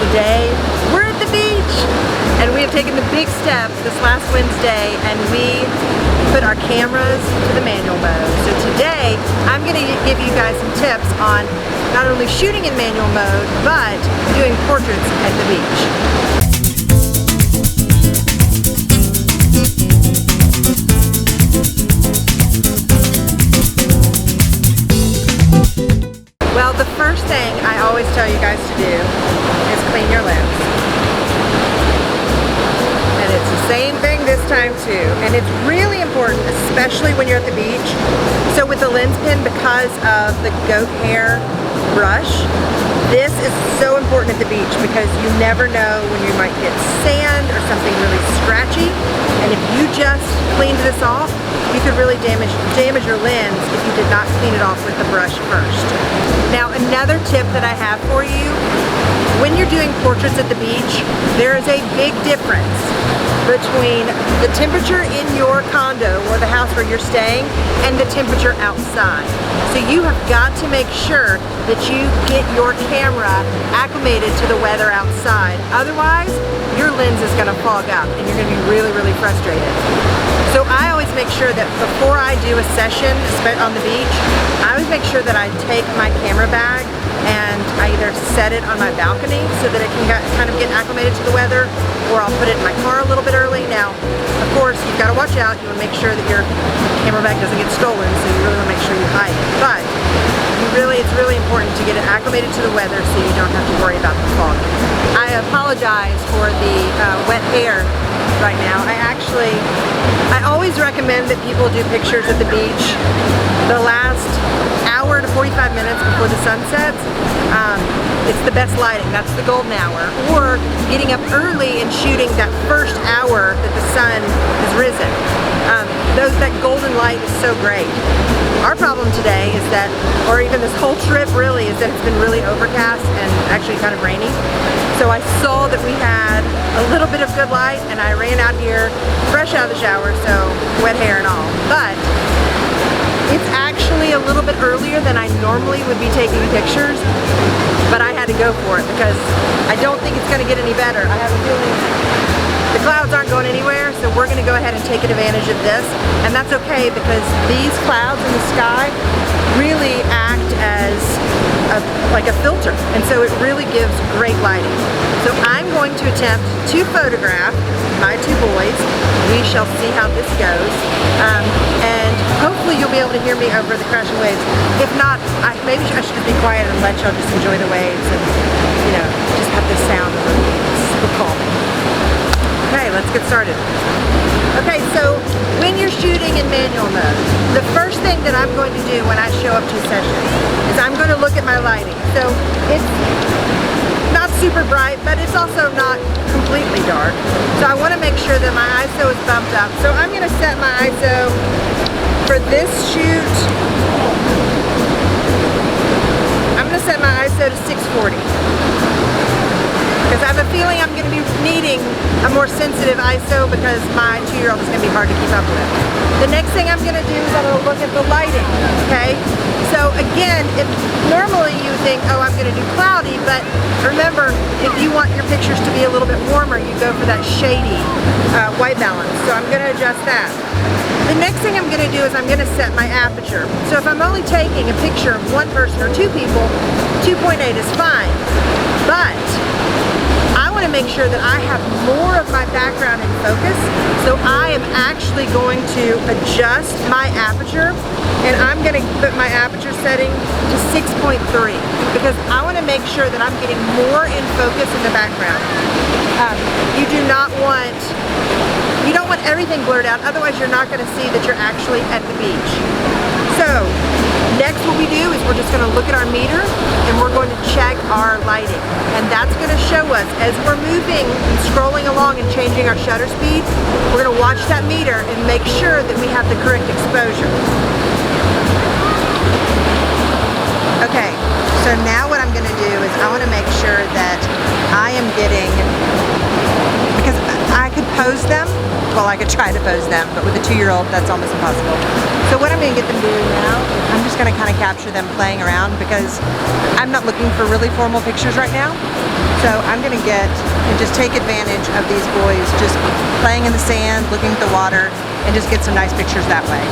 today we're at the beach and we have taken the big step this last Wednesday and we put our cameras to the manual mode. So today I'm going to give you guys some tips on not only shooting in manual mode but doing portraits at the beach. Well, the first thing I always tell you guys to do is clean your lens. And it's the same thing this time too. And it's really important, especially when you're at the beach. So with the lens pen, because of the goat hair brush, this is so important at the beach because you never know when you might get sand or something really scratchy. And if you just cleaned this off, you could really damage your lens if you did not clean it off with the brush first. Now, another tip that I have for you, when you're doing portraits at the beach, there is a big difference between the temperature in your condo or the house where you're staying and the temperature outside. So you have got to make sure that you get your camera acclimated to the weather outside. Otherwise, your lens is going to fog up and you're going to be really, really frustrated. So I always make sure that before I do a session on the beach, I always make sure that I take my camera bag and I either set it on my balcony so that it can kind of get acclimated to the weather, or I'll put it in my car a little bit early. Now, of course, you've got to watch out. You want to make sure that your camera bag doesn't get stolen, so you really want to make sure you hide it. But it's really important to get it acclimated to the weather so you don't have to worry about the fog. I apologize for the wet hair right now. I always recommend that people do pictures at the beach the last hour to 45 minutes before the sun sets. It's the best lighting, that's the golden hour. Or getting up early and shooting that first hour that the sun has risen. That golden light is so great. Our problem today is that, or even this whole trip really, is that it's been really overcast and actually kind of rainy. So I saw that we had a little bit of good light and I ran out here fresh out of the shower, so wet hair and all. But it's actually a little bit earlier than I normally would be taking pictures, but I had to go for it because I don't think it's going to get any better. I have a feeling the clouds aren't going anywhere, so we're going to go ahead and take advantage of this, and that's okay because these clouds in the sky really act as like a filter, and so it really gives great lighting. So I'm going to attempt to photograph my two boys. We shall see how this goes, and hopefully you'll be able to hear me over the crashing waves. If not, maybe I should just be quiet and let y'all just enjoy the waves and, you know, just have the sound of the waves. We'll call me. Okay, let's get started. Okay, so when you're shooting in manual mode, the first thing that I'm going to do when I show up to a session is I'm going to look at my lighting. So it's not super bright, but it's also not completely dark. So I want to make sure that my ISO is bumped up. So I'm going to set my ISO for this shoot. I'm going to set my ISO to 640. Because I have a feeling I'm going to be needing a more sensitive ISO because my 2-year-old is going to be hard to keep up with. The next thing I'm going to do is I'm going to look at the lighting, okay? So again, normally you would think, oh, I'm going to do cloudy, but remember, if you want your pictures to be a little bit warmer, you go for that shady white balance. So I'm going to adjust that. The next thing I'm going to do is I'm going to set my aperture. So if I'm only taking a picture of one person or two people, 2.8 is fine. But I want to make sure that I have more of my background in focus, so I am actually going to adjust my aperture, and I'm going to put my aperture setting to 6.3 because I want to make sure that I'm getting more in focus in the background. You don't want everything blurred out, otherwise you're not going to see that you're actually at the beach. So next what we do is we're just going to look at our meter and we're going to check our lighting, and that's going to show us as we're moving and scrolling along and changing our shutter speed. We're going to watch that meter and make sure that we have the correct exposure. Okay, so now what I'm going to do is I want to make sure that I am getting, because I could pose them, well, I could try to pose them, but with a 2-year-old that's almost impossible. So what I'm going to get them to do now is I'm just going to kind of capture them playing around because I'm not looking for really formal pictures right now. So I'm gonna get and just take advantage of these boys just playing in the sand, looking at the water, and just get some nice pictures that way.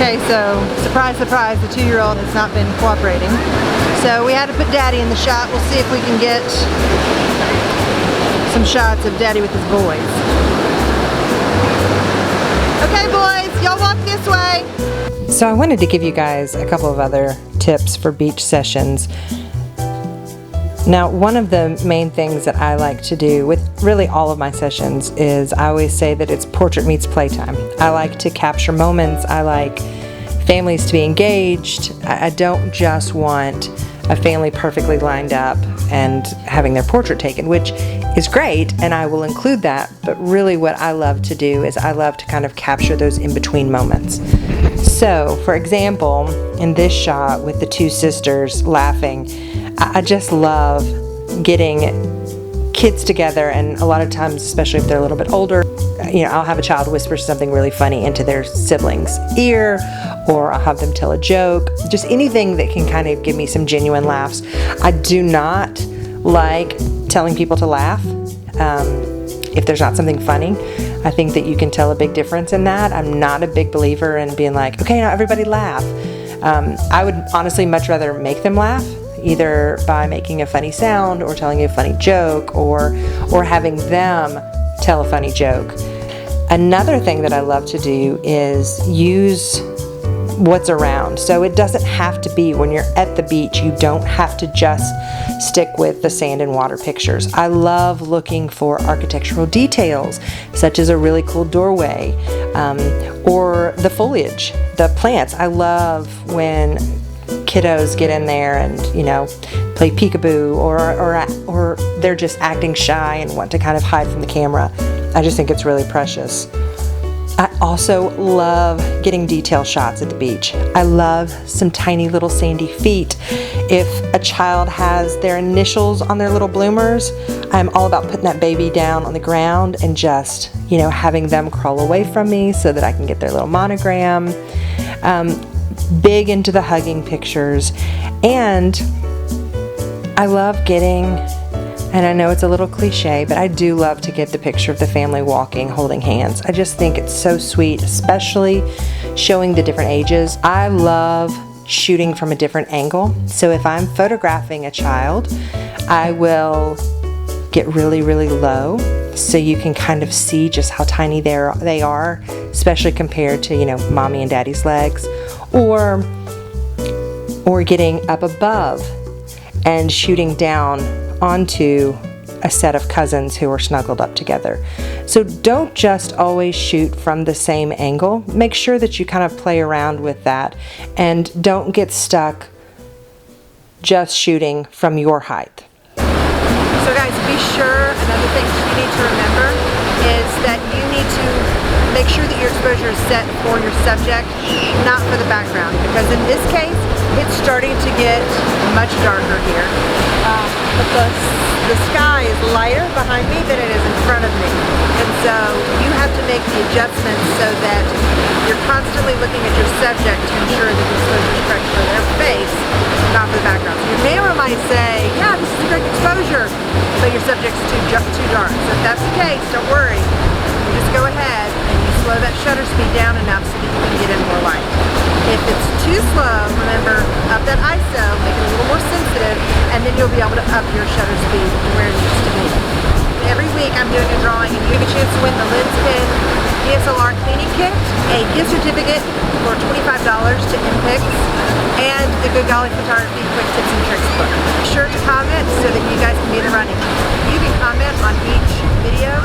Okay, so surprise, surprise, the 2-year-old has not been cooperating. So we had to put Daddy in the shot. We'll see if we can get some shots of Daddy with his boys. Okay, boys, y'all walk this way. So I wanted to give you guys a couple of other tips for beach sessions. Now, one of the main things that I like to do with really all of my sessions is I always say that it's portrait meets playtime. I like to capture moments. I like families to be engaged. I don't just want a family perfectly lined up and having their portrait taken, which is great, and I will include that, but really what I love to do is I love to kind of capture those in-between moments. So, for example, in this shot with the 2 sisters laughing, I just love getting kids together, and a lot of times, especially if they're a little bit older, you know, I'll have a child whisper something really funny into their sibling's ear, or I'll have them tell a joke, just anything that can kind of give me some genuine laughs. I do not like telling people to laugh if there's not something funny. I think that you can tell a big difference in that. I'm not a big believer in being like, okay, now everybody laugh. I would honestly much rather make them laugh, either by making a funny sound or telling a funny joke or having them tell a funny joke. Another thing that I love to do is use what's around. So it doesn't have to be, when you're at the beach, you don't have to just stick with the sand and water pictures. I love looking for architectural details, such as a really cool doorway, or the foliage, the plants. I love when kiddos get in there and, you know, play peekaboo, or they're just acting shy and want to kind of hide from the camera. I just think it's really precious. I also love getting detail shots at the beach. I love some tiny little sandy feet. If a child has their initials on their little bloomers, I'm all about putting that baby down on the ground and just, you know, having them crawl away from me so that I can get their little monogram. Big into the hugging pictures. And I love getting, and I know it's a little cliche, but I do love to get the picture of the family walking, holding hands. I just think it's so sweet, especially showing the different ages. I love shooting from a different angle. So if I'm photographing a child, I will get really, really low so you can kind of see just how tiny they are, especially compared to, you know, mommy and daddy's legs, or getting up above and shooting down onto a set of cousins who are snuggled up together. So don't just always shoot from the same angle. Make sure that you kind of play around with that and don't get stuck just shooting from your height. So guys, be sure, another thing you need to remember is that you need to make sure that your exposure is set for your subject, not for the background, because in this case, it's starting to get much darker here. But the sky is lighter behind me than it is in front of me. And so you have to make the adjustments so that you're constantly looking at your subject to ensure that the exposure is correct for their face, not for the background. So your camera might say, yeah, this is a great exposure, but your subject's too dark. So if that's the case, don't worry. You just go ahead and you slow that shutter speed down enough so that you can get in more light. If it's too slow, remember, up that ISO, make it a little more sensitive, and then you'll be able to up your shutter speed to where it needs to be. Every week I'm doing a drawing and you have a chance to win the Lens Pin DSLR cleaning kit, a gift certificate for $25 to MPICS, and the Good Golly Photography Quick Tips and Tricks book. Be sure to comment so that you guys can be in the running. You can comment on each video